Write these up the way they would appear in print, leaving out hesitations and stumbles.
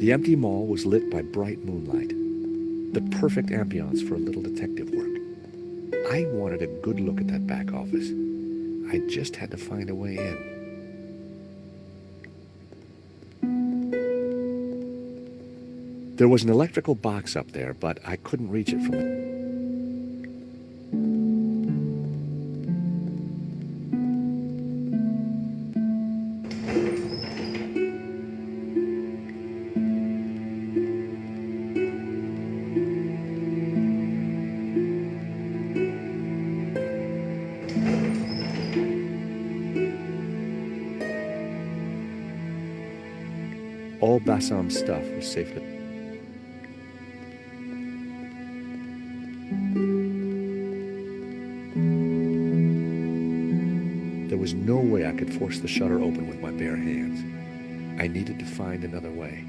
The empty mall was lit by bright moonlight, the perfect ambiance for a little detective work. I wanted a good look at that back office. I just had to find a way in. There was an electrical box up there, but I couldn't reach it from the... All Bassam's stuff was safely... There was no way I could force the shutter open with my bare hands. I needed to find another way.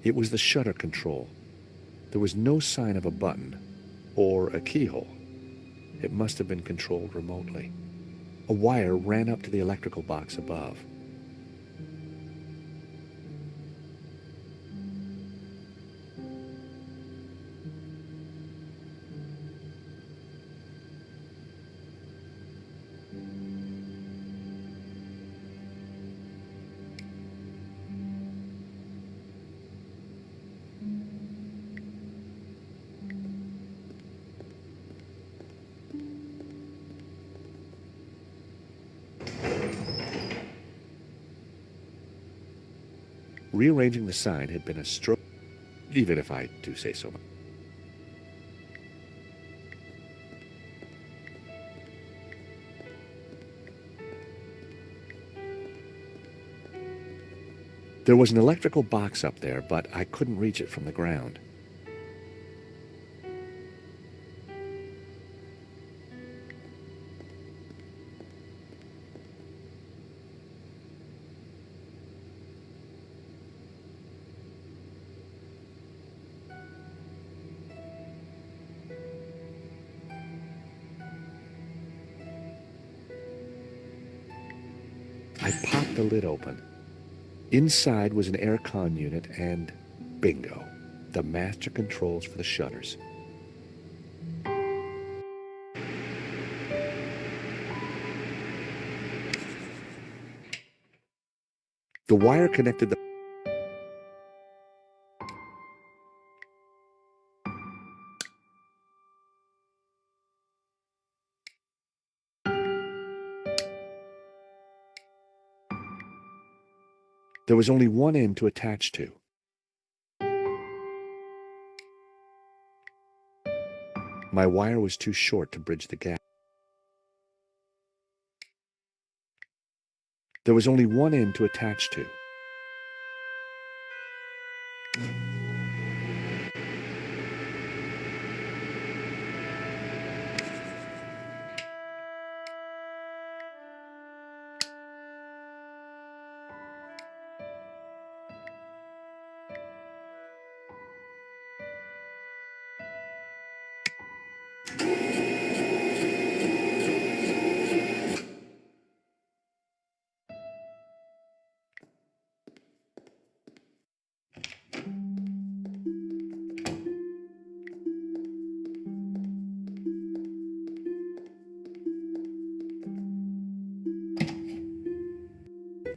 It was the shutter control. There was no sign of a button or a keyhole. It must have been controlled remotely. A wire ran up to the electrical box above. Rearranging the sign had been a stroke, even if I do say so. There was an electrical box up there, but I couldn't reach it from the ground. I popped the lid open. Inside was an aircon unit and, bingo, the master controls for the shutters. The wire connected the... There was only one end to attach to. My wire was too short to bridge the gap. There was only one end to attach to.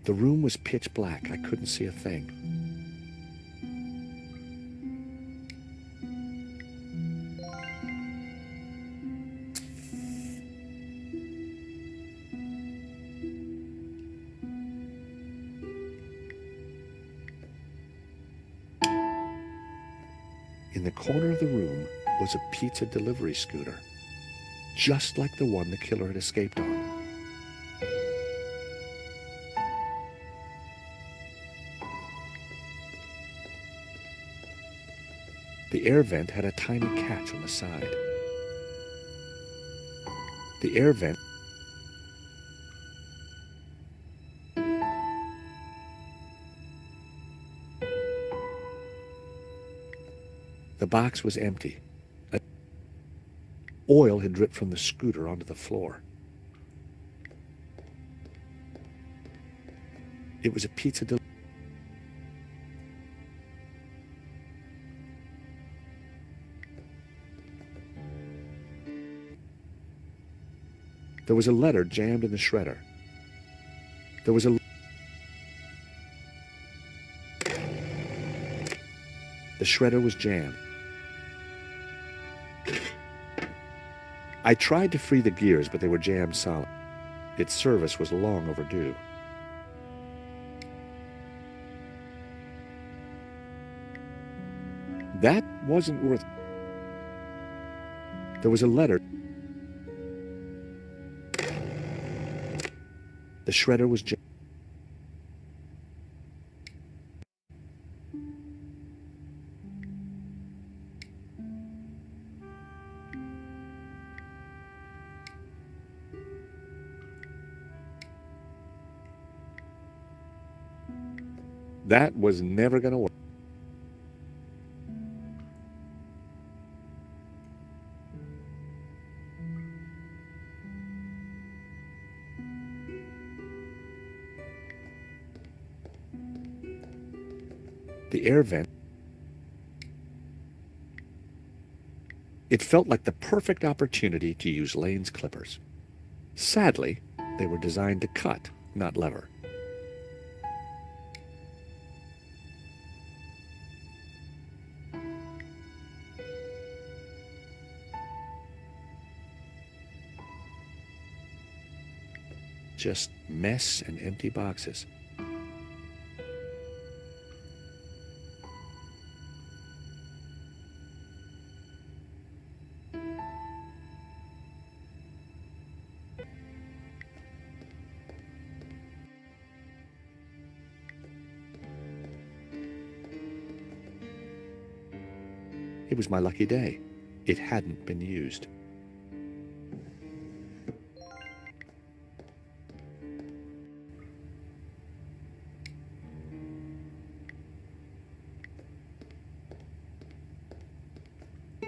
The room was pitch black. I couldn't see a thing. In the corner of the room was a pizza delivery scooter, just like the one the killer had escaped on. The air vent had a tiny catch on the side. The air vent... The box was empty. Oil had dripped from the scooter onto the floor. It was a pizza delivery. There was a letter jammed in the shredder. There was a... The shredder was jammed. I tried to free the gears, but they were jammed solid. Its service was long overdue. That wasn't worth... There was a letter. The shredder was jammed. That was never going to work. The air vent. It felt like the perfect opportunity to use Lane's clippers. Sadly, they were designed to cut, not lever. Just mess and empty boxes. It was my lucky day. It hadn't been used.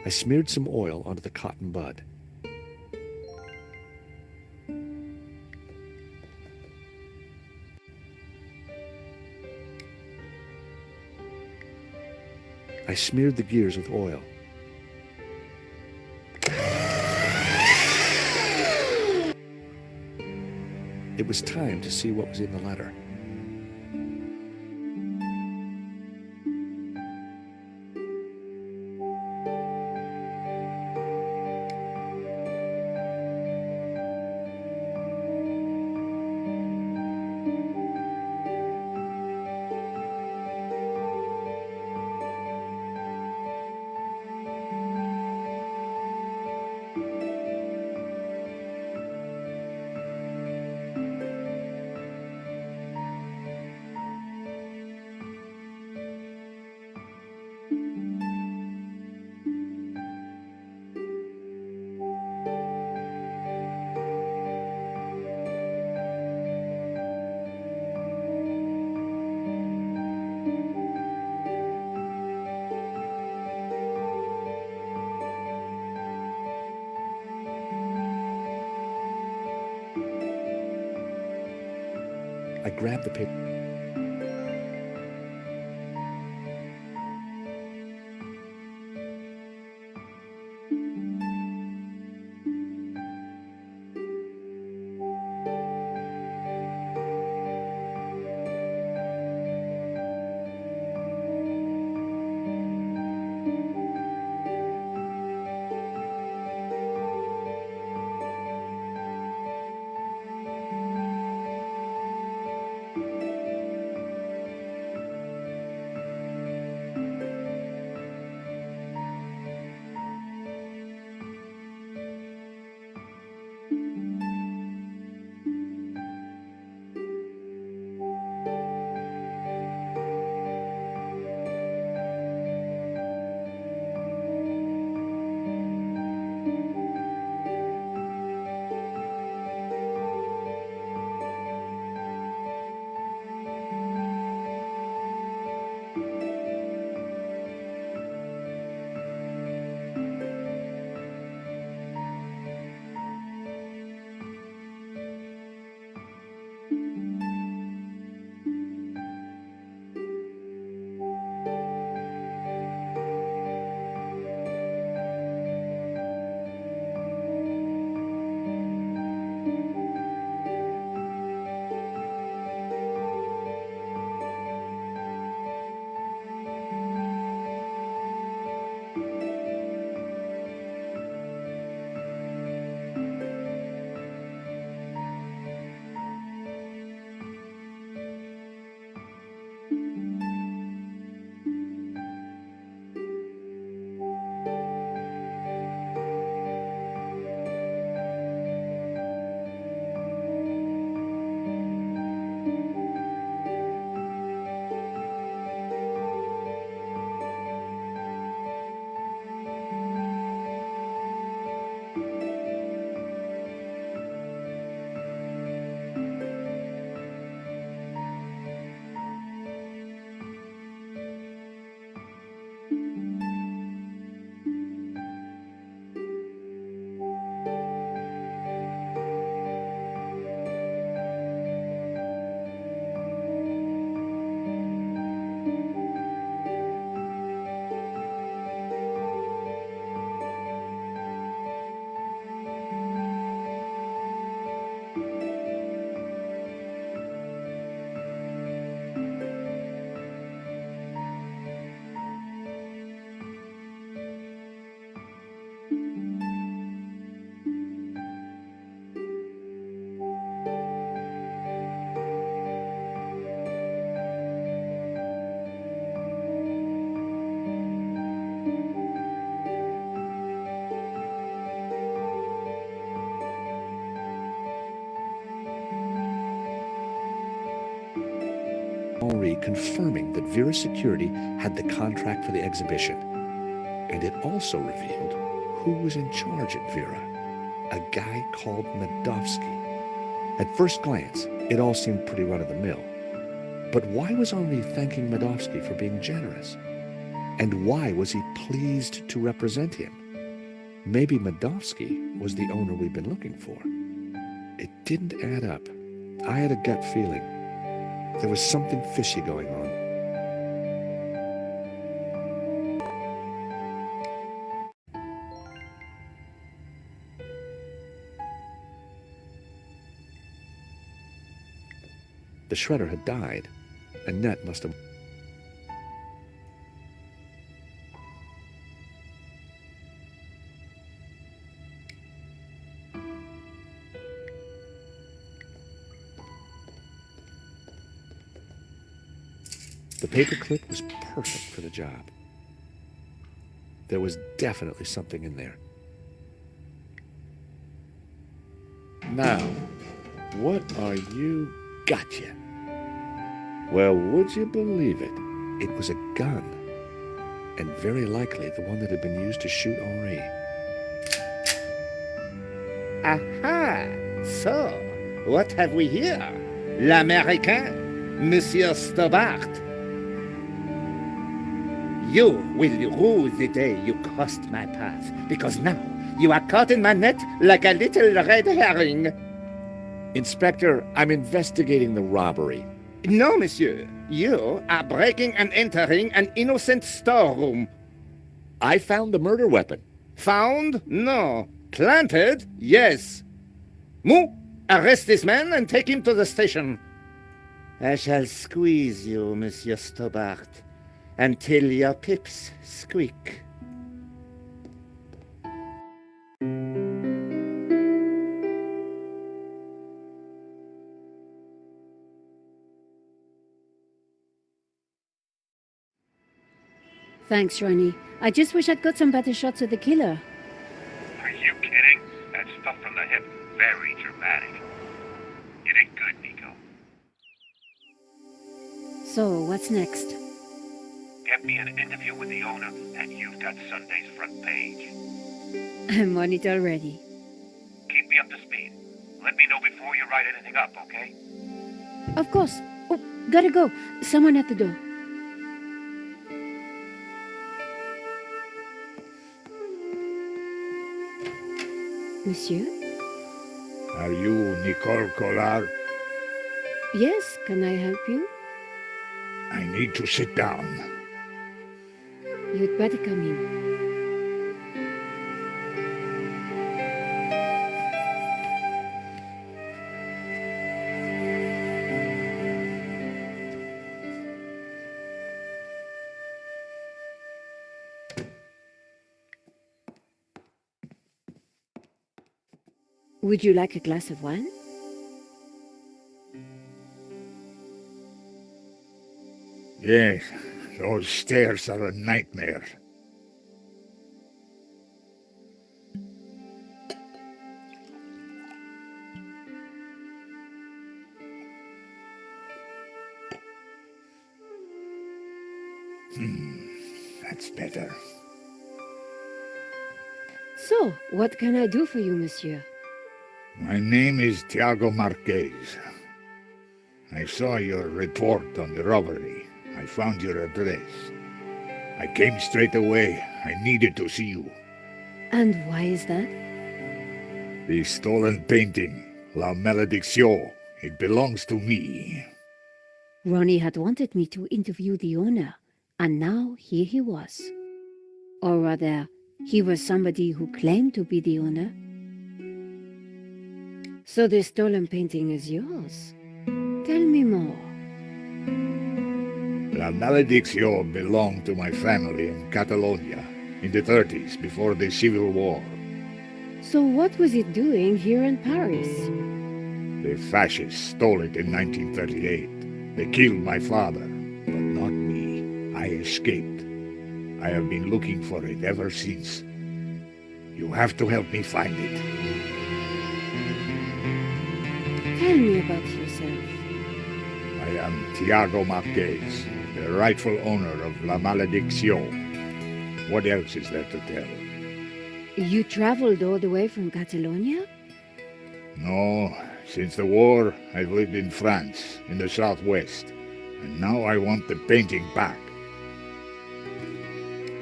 I smeared some oil onto the cotton bud. I smeared the gears with oil. It was time to see what was in the letter. I grabbed the paper. Henri confirming that Vera's security had the contract for the exhibition. And it also revealed who was in charge at Vera, a guy called Medovsky. At first glance, it all seemed pretty run-of-the-mill. But why was Henri thanking Medovsky for being generous? And why was he pleased to represent him? Maybe Medovsky was the owner we've been looking for. It didn't add up. I had a gut feeling. There was something fishy going on. The shredder had died. Annette must have... The paperclip was perfect for the job. There was definitely something in there. Now, what are you... Gotcha. Well, would you believe it? It was a gun, and very likely the one that had been used to shoot Henri. Aha! So, what have we here? L'Américain, Monsieur Stobart. You will rue the day you crossed my path, because now you are caught in my net like a little red herring. Inspector, I'm investigating the robbery. No, monsieur. You are breaking and entering an innocent storeroom. I found the murder weapon. Found? No. Planted? Yes. Mou, arrest this man and take him to the station. I shall squeeze you, Monsieur Stobart, until your pips squeak. Thanks, Ronnie. I just wish I'd got some better shots of the killer. Are you kidding? That stuff from the hip, very dramatic. You did good, Nico. So, what's next? Get me an interview with the owner, and you've got Sunday's front page. I'm on it already. Keep me up to speed. Let me know before you write anything up, okay? Of course. Oh, gotta go. Someone at the door. Monsieur? Are you Nicole Collard? Yes, can I help you? I need to sit down. You'd better come in. Would you like a glass of wine? Yes, those stairs are a nightmare. That's better. So, what can I do for you, monsieur? My name is Tiago Marquez. I saw your report on the robbery. I found your address. I came straight away. I needed to see you. And why is that? The stolen painting, La Malédiction, it belongs to me. Ronnie had wanted me to interview the owner, and now here he was. Or rather, he was somebody who claimed to be the owner. So the stolen painting is yours. Tell me more. La Malédiction belonged to my family in Catalonia in the 30s, before the Civil War. So what was it doing here in Paris? The fascists stole it in 1938. They killed my father, but not me. I escaped. I have been looking for it ever since. You have to help me find it. Tell me about yourself. My am Tiago Marquez, the rightful owner of La Malediction. What else is there to tell? You traveled all the way from Catalonia? No, since the war, I've lived in France, in the southwest, and now I want the painting back.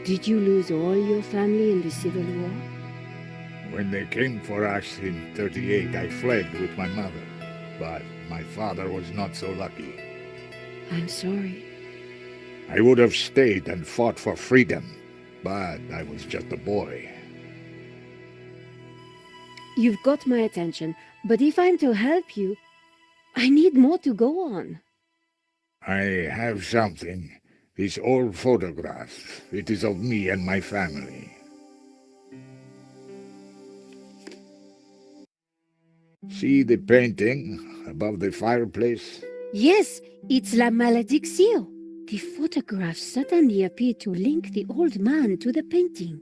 Did you lose all your family in the Civil War? When they came for us in 38, I fled with my mother, but my father was not so lucky. I'm sorry. I would have stayed and fought for freedom, but I was just a boy. You've got my attention, but if I'm to help you, I need more to go on. I have something. This old photograph. It is of me and my family. See the painting above the fireplace? Yes, it's La Malediction. The photograph suddenly appeared to link the old man to the painting.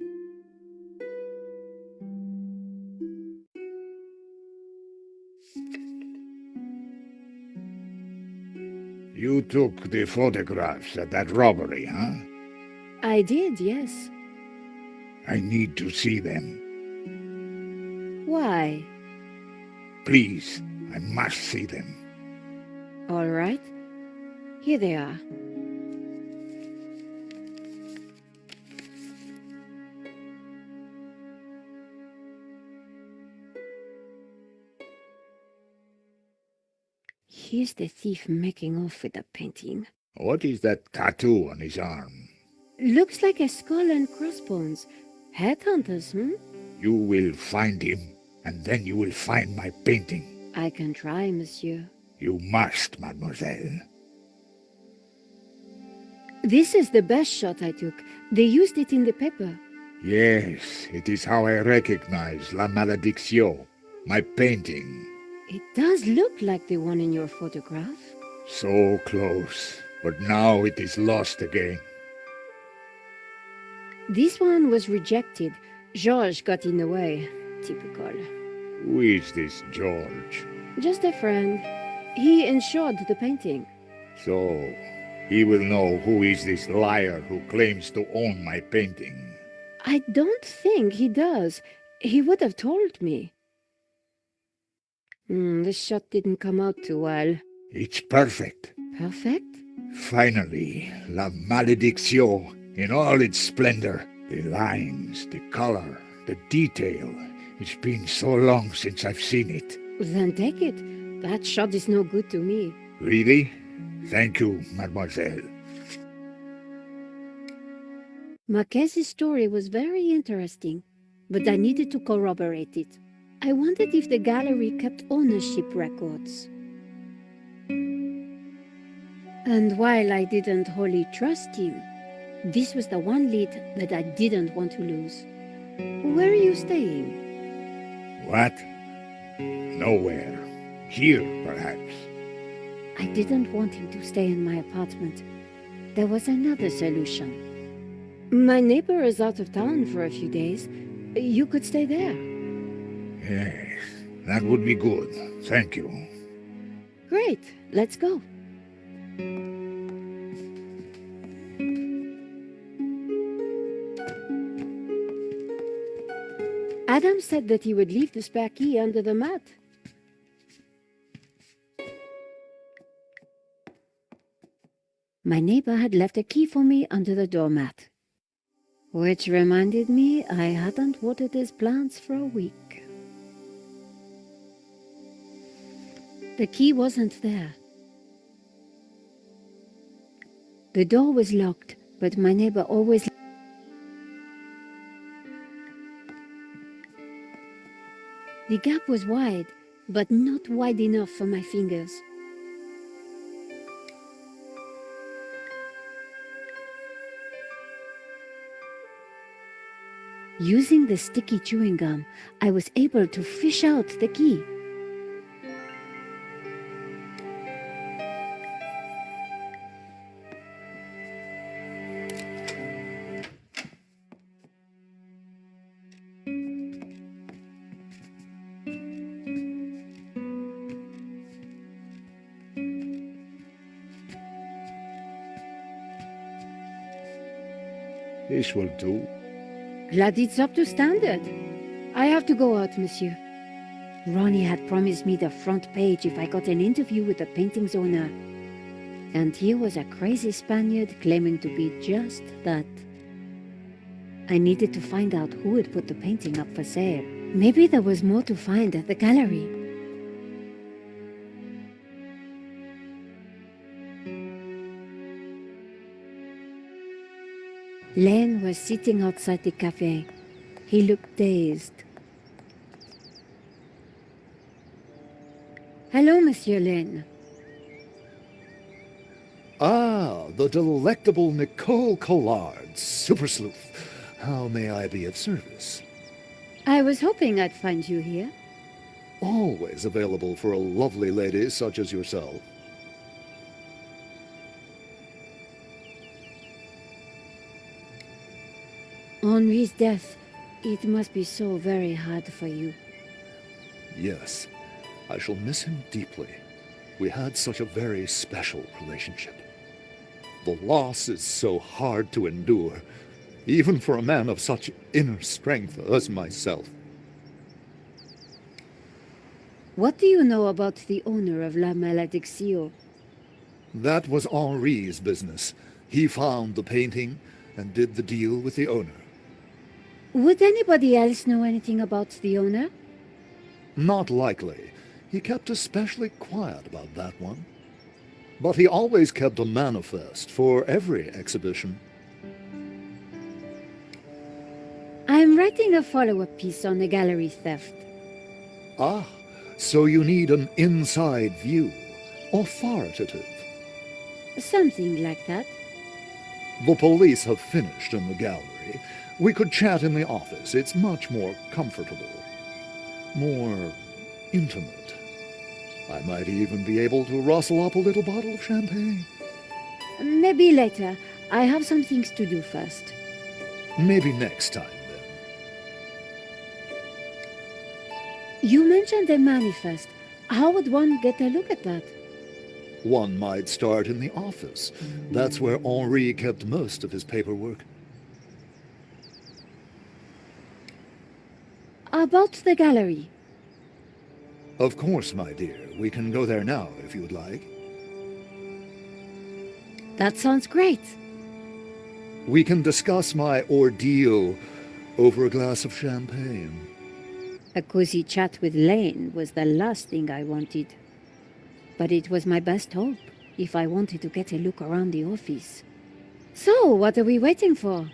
You took the photographs at that robbery, huh? I did, yes. I need to see them. Why? Please, I must see them. All right. Here they are. Here's the thief making off with the painting. What is that tattoo on his arm? Looks like a skull and crossbones. Headhunters, You will find him, and then you will find my painting. I can try, monsieur. You must, mademoiselle. This is the best shot I took. They used it in the paper. Yes, it is how I recognize La Malediction, my painting. It does look like the one in your photograph. So close, but now it is lost again. This one was rejected. Georges got in the way. Typical. Who is this George? Just a friend. He insured the painting. So, he will know who is this liar who claims to own my painting. I don't think he does. He would have told me. This shot didn't come out too well. It's perfect. Perfect? Finally, La Malediction in all its splendor. The lines, the color, the detail. It's been so long since I've seen it. Then take it. That shot is no good to me. Really? Thank you, mademoiselle. Marquez's story was very interesting, but I needed to corroborate it. I wondered if the gallery kept ownership records. And while I didn't wholly trust him, this was the one lead that I didn't want to lose. Where are you staying? What? Nowhere. Here, perhaps. I didn't want him to stay in my apartment. There was another solution. My neighbor is out of town for a few days. You could stay there. Yes, that would be good. Thank you. Great, let's go. Adam said that he would leave the spare key under the mat. My neighbor had left a key for me under the doormat. Which reminded me I hadn't watered his plants for a week. The key wasn't there. The door was locked, but my neighbor always... The gap was wide, but not wide enough for my fingers. Using the sticky chewing gum, I was able to fish out the key. This will do. Glad it's up to standard. I have to go out, monsieur. Ronnie had promised me the front page if I got an interview with the painting's owner. And here was a crazy Spaniard claiming to be just that. I needed to find out who had put the painting up for sale. Maybe there was more to find at the gallery. Len was sitting outside the cafe. He looked dazed. Hello, Monsieur Len. Ah, the delectable Nicole Collard, super sleuth. How may I be of service? I was hoping I'd find you here. Always available for a lovely lady such as yourself. Henri's death, it must be so very hard for you. Yes, I shall miss him deeply. We had such a very special relationship. The loss is so hard to endure, even for a man of such inner strength as myself. What do you know about the owner of La Malédiction? That was Henri's business. He found the painting and did the deal with the owner. Would anybody else know anything about the owner? Not likely. He kept especially quiet about that one. But he always kept a manifest for every exhibition. I'm writing a follow-up piece on the gallery theft. Ah, so you need an inside view. Authoritative. Something like that. The police have finished in the gallery. We could chat in the office. It's much more comfortable. More intimate. I might even be able to rustle up a little bottle of champagne. Maybe later. I have some things to do first. Maybe next time, then. You mentioned a manifest. How would one get a look at that? One might start in the office. That's where Henri kept most of his paperwork. About the gallery. Of course, my dear. We can go there now, if you would like. That sounds great. We can discuss my ordeal over a glass of champagne. A cozy chat with Lane was the last thing I wanted. But it was my best hope if I wanted to get a look around the office. So, what are we waiting for?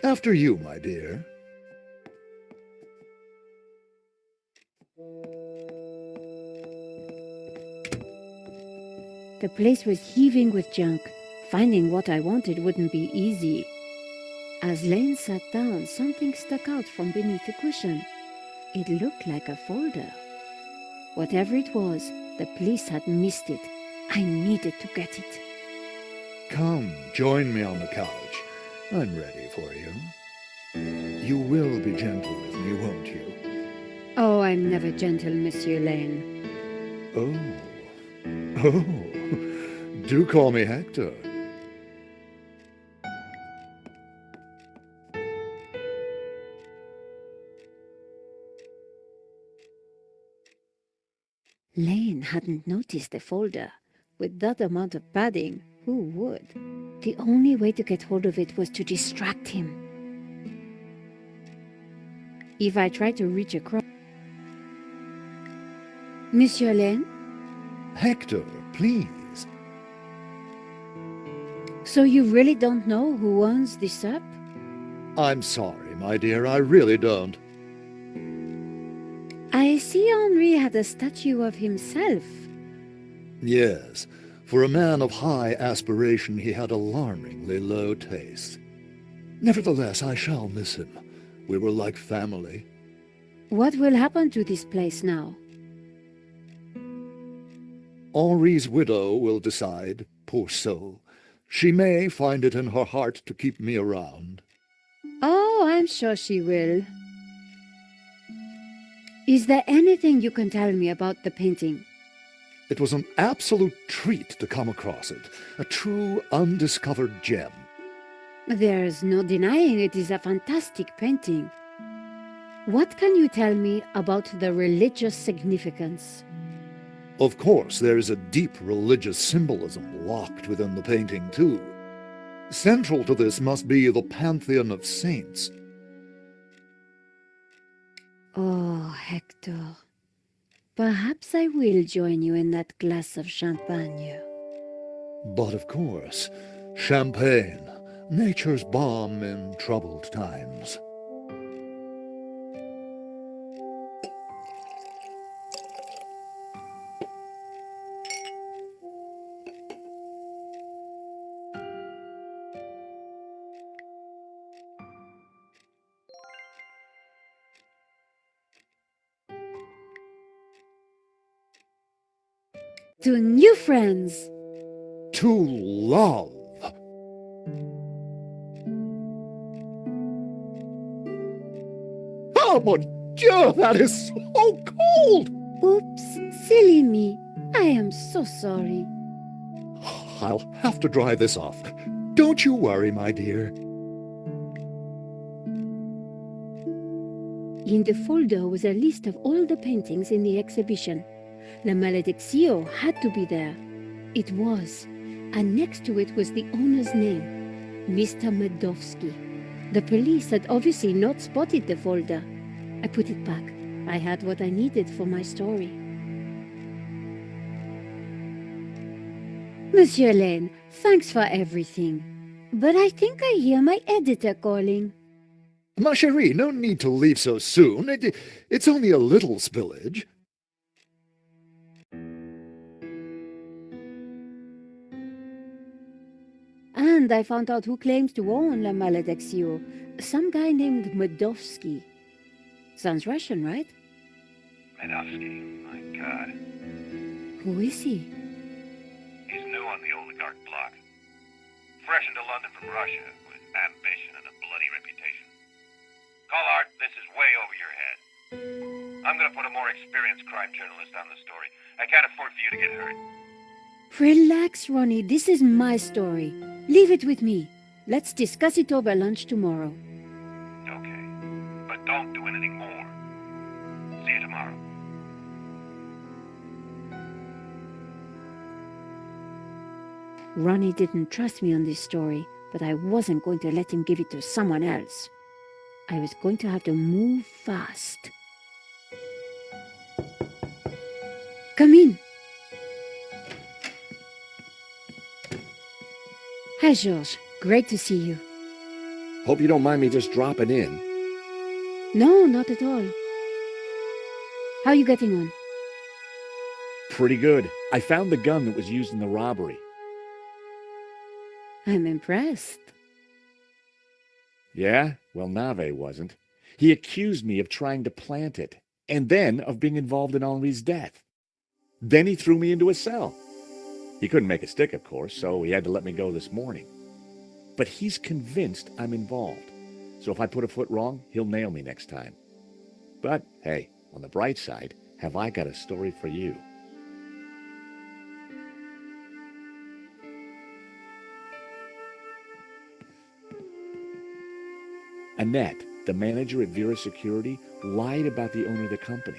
After you, my dear. The place was heaving with junk. Finding what I wanted wouldn't be easy. As Lane sat down, something stuck out from beneath the cushion. It looked like a folder. Whatever it was, the police had missed it. I needed to get it. Come, join me on the couch. I'm ready for you. You will be gentle with me, won't you? Oh, I'm never gentle, Monsieur Lane. Oh, do call me Hector. Lane hadn't noticed the folder. With that amount of padding, who would? The only way to get hold of it was to distract him. If I tried to reach across... Monsieur Lane? Hector, please. So you really don't know who owns this up? I'm sorry, my dear, I really don't. I see Henri had a statue of himself. Yes, for a man of high aspiration, he had alarmingly low taste. Nevertheless, I shall miss him. We were like family. What will happen to this place now? Henri's widow will decide, poor soul. She may find it in her heart to keep me around. Oh, I'm sure she will. Is there anything you can tell me about the painting? It was an absolute treat to come across it, a true undiscovered gem. There's no denying it is a fantastic painting. What can you tell me about the religious significance? Of course, there is a deep religious symbolism locked within the painting, too. Central to this must be the pantheon of saints. Oh, Hector, perhaps I will join you in that glass of champagne. But of course, champagne, nature's balm in troubled times. To new friends! To love! Oh, mon Dieu, that is so cold! Oops, silly me. I am so sorry. I'll have to dry this off. Don't you worry, my dear. In the folder was a list of all the paintings in the exhibition. La Maledicció had to be there. It was, and next to it was the owner's name, Mr. Medovsky. The police had obviously not spotted the folder. I put it back. I had what I needed for my story. Monsieur Lane, thanks for everything. But I think I hear my editor calling. Ma chérie, no need to leave so soon. It's only a little spillage. And I found out who claims to own La Maledicció. Some guy named Medovsky. Sounds Russian, right? Medovsky, my God. Who is he? He's new on the oligarch block. Fresh into London from Russia, with ambition and a bloody reputation. Collard, this is way over your head. I'm gonna put a more experienced crime journalist on the story. I can't afford for you to get hurt. Relax, Ronnie. This is my story. Leave it with me. Let's discuss it over lunch tomorrow. Okay. But don't do anything more. See you tomorrow. Ronnie didn't trust me on this story, but I wasn't going to let him give it to someone else. I was going to have to move fast. Come in. Hi, Georges. Great to see you. Hope you don't mind me just dropping in. No, not at all. How are you getting on? Pretty good. I found the gun that was used in the robbery. I'm impressed. Yeah? Well, Nave wasn't. He accused me of trying to plant it, and then of being involved in Henri's death. Then he threw me into a cell. He couldn't make a stick, of course, so he had to let me go this morning. But he's convinced I'm involved. So if I put a foot wrong, he'll nail me next time. But, hey, on the bright side, have I got a story for you. Annette, the manager at Vera Security, lied about the owner of the company.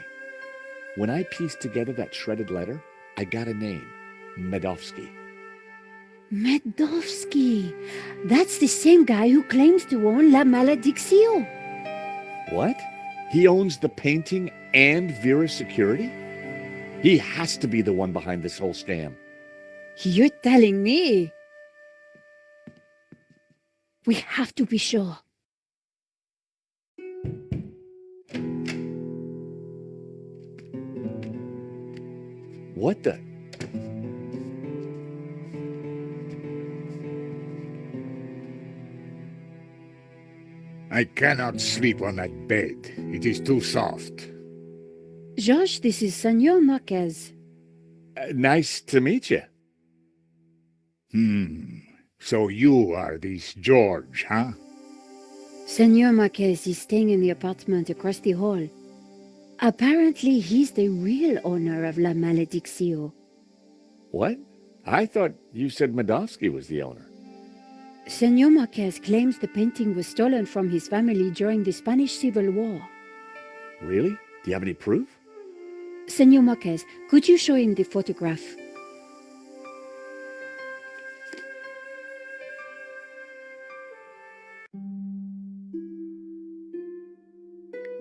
When I pieced together that shredded letter, I got a name. Medovsky. Medovsky! That's the same guy who claims to own La Maledicció. What? He owns the painting and Vera Security? He has to be the one behind this whole scam. You're telling me? We have to be sure. What the? I cannot sleep on that bed. It is too soft. Georges, this is Senor Marquez. Nice to meet you. So you are this George, huh? Senor Marquez is staying in the apartment across the hall. Apparently, he's the real owner of La Maledicción. What? I thought you said Medovsky was the owner. Senor Marquez claims the painting was stolen from his family during the Spanish Civil War. Really? Do you have any proof? Senor Marquez, could you show him the photograph?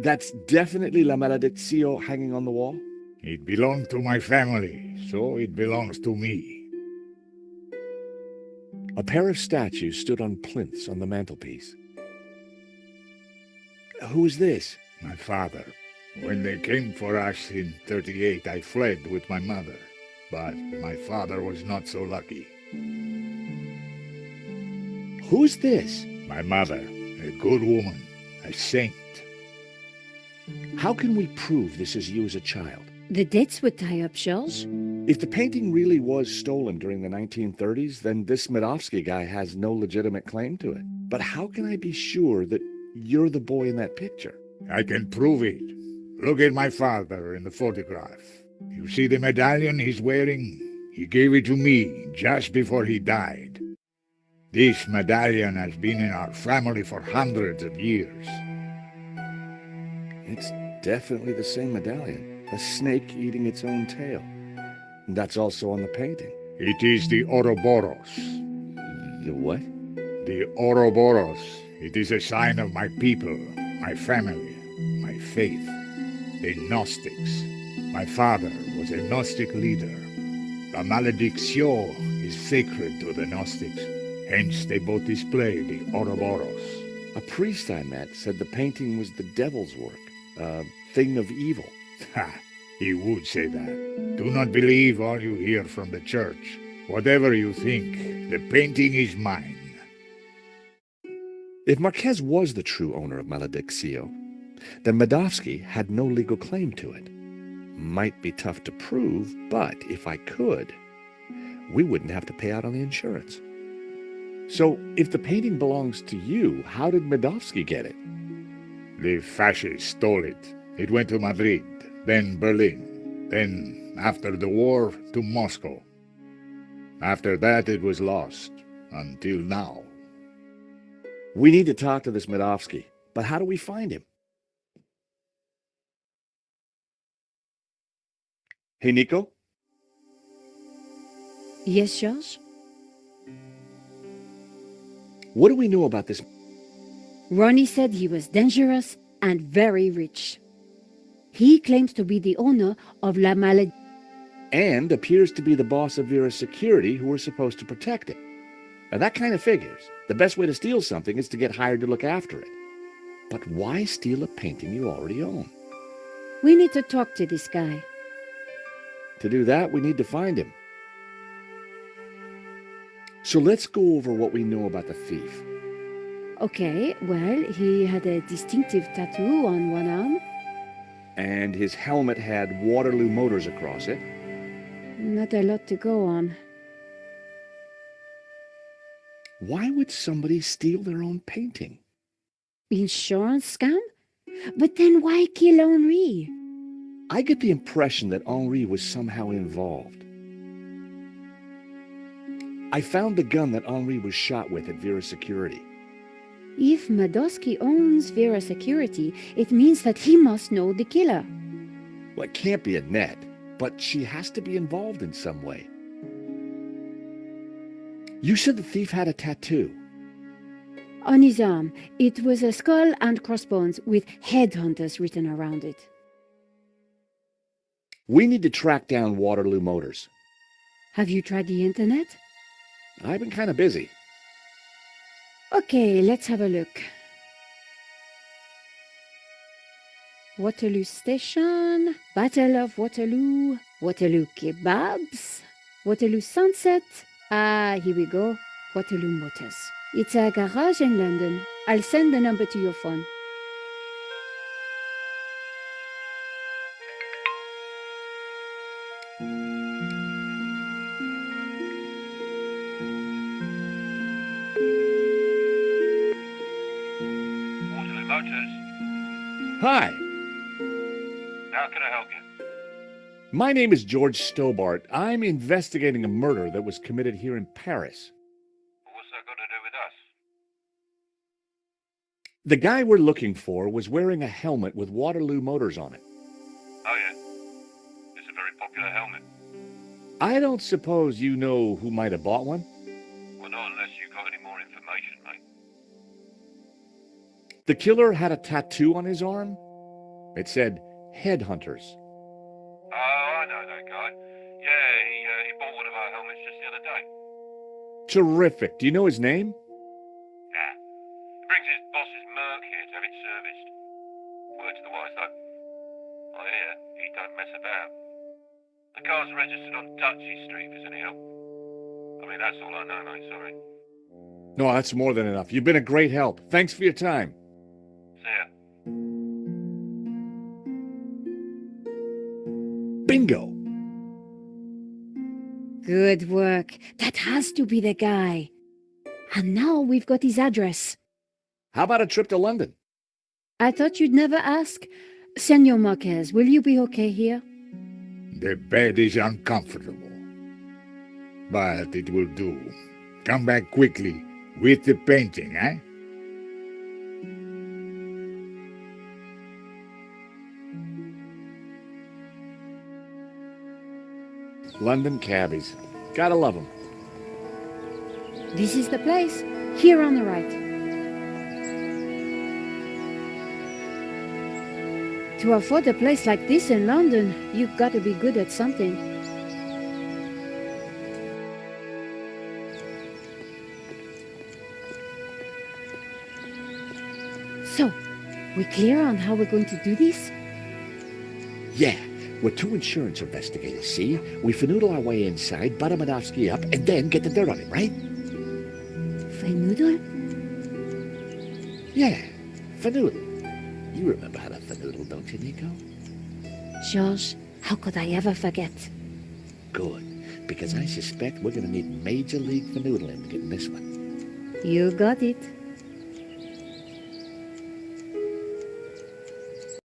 That's definitely La Maledicción hanging on the wall? It belonged to my family, so it belongs to me. A pair of statues stood on plinths on the mantelpiece. Who is this? My father. When they came for us in 38, I fled with my mother. But my father was not so lucky. Who's this? My mother, a good woman, a saint. How can we prove this is you as a child? The dates would tie up, Charles. If the painting really was stolen during the 1930s, then this Medovsky guy has no legitimate claim to it. But how can I be sure that you're the boy in that picture? I can prove it. Look at my father in the photograph. You see the medallion he's wearing? He gave it to me just before he died. This medallion has been in our family for hundreds of years. It's definitely the same medallion. A snake eating its own tail. And that's also on the painting. It is the Ouroboros. The what? The Ouroboros. It is a sign of my people, my family, my faith. The Gnostics. My father was a Gnostic leader. La Maledicción is sacred to the Gnostics. Hence they both display the Ouroboros. A priest I met said the painting was the devil's work. A thing of evil. Ha! He would say that. Do not believe all you hear from the church. Whatever you think, the painting is mine. If Marquez was the true owner of Maledicción, then Medovsky had no legal claim to it. Might be tough to prove, but if I could, we wouldn't have to pay out on the insurance. So, if the painting belongs to you, how did Medovsky get it? The fascists stole it. It went to Madrid, then Berlin, then, after the war, to Moscow. After that, it was lost, until now. We need to talk to this Medovsky, but how do we find him? Hey, Nico? Yes, Charles? What do we know about this? Ronnie said he was dangerous and very rich. He claims to be the owner of La Maledicción. And appears to be the boss of Vera's security who are supposed to protect it. Now that kind of figures. The best way to steal something is to get hired to look after it. But why steal a painting you already own? We need to talk to this guy. To do that, we need to find him. So let's go over what we know about the thief. Okay, well, he had a distinctive tattoo on one arm. And his helmet had Waterloo Motors across it. Not a lot to go on. Why would somebody steal their own painting? Insurance scam? But then why kill Henri? I get the impression that Henri was somehow involved. I found the gun that Henri was shot with at Vera's security. If Medovsky owns Vera Security, it means that he must know the killer. Well, it can't be Annette, but she has to be involved in some way. You said the thief had a tattoo. On his arm, it was a skull and crossbones with headhunters written around it. We need to track down Waterloo Motors. Have you tried the internet? I've been kind of busy. Okay, let's have a look. Waterloo Station, Battle of Waterloo, Waterloo Kebabs, Waterloo Sunset. Ah, here we go. Waterloo Motors. It's a garage in London. I'll send the number to your phone. Hi. How can I help you? My name is George Stobart. I'm investigating a murder that was committed here in Paris. What's that got to do with us? The guy we're looking for was wearing a helmet with Waterloo Motors on it. Oh, yeah. It's a very popular helmet. I don't suppose you know who might have bought one? Well, not unless you got any more information, mate. The killer had a tattoo on his arm. It said, Headhunters. Oh, I know that guy. Yeah, he bought one of our helmets just the other day. Terrific. Do you know his name? Nah. He brings his boss's Merc here to have it serviced. Word to the wise, though. I hear he don't mess about. The car's registered on Dutchy Street, if there's any help. I mean, that's all I know, mate, sorry. No, that's more than enough. You've been a great help. Thanks for your time. See ya. Bingo! Good work. That has to be the guy. And now we've got his address. How about a trip to London? I thought you'd never ask. Senor Marquez, will you be okay here? The bed is uncomfortable, but it will do. Come back quickly with the painting, eh? London cabbies. Gotta love them. This is the place. Here on the right. To afford a place like this in London, you've got to be good at something. So, we clear on how we're going to do this? Yeah, we're two insurance investigators, see? We finagle our way inside, butter Manovsky up, and then get the dirt on him, right? Finagle? Yeah, finagle. You remember how to finagle, don't you, Nico? George, how could I ever forget? Good, because I suspect we're going to need Major League finaggling to get in this one. You got it.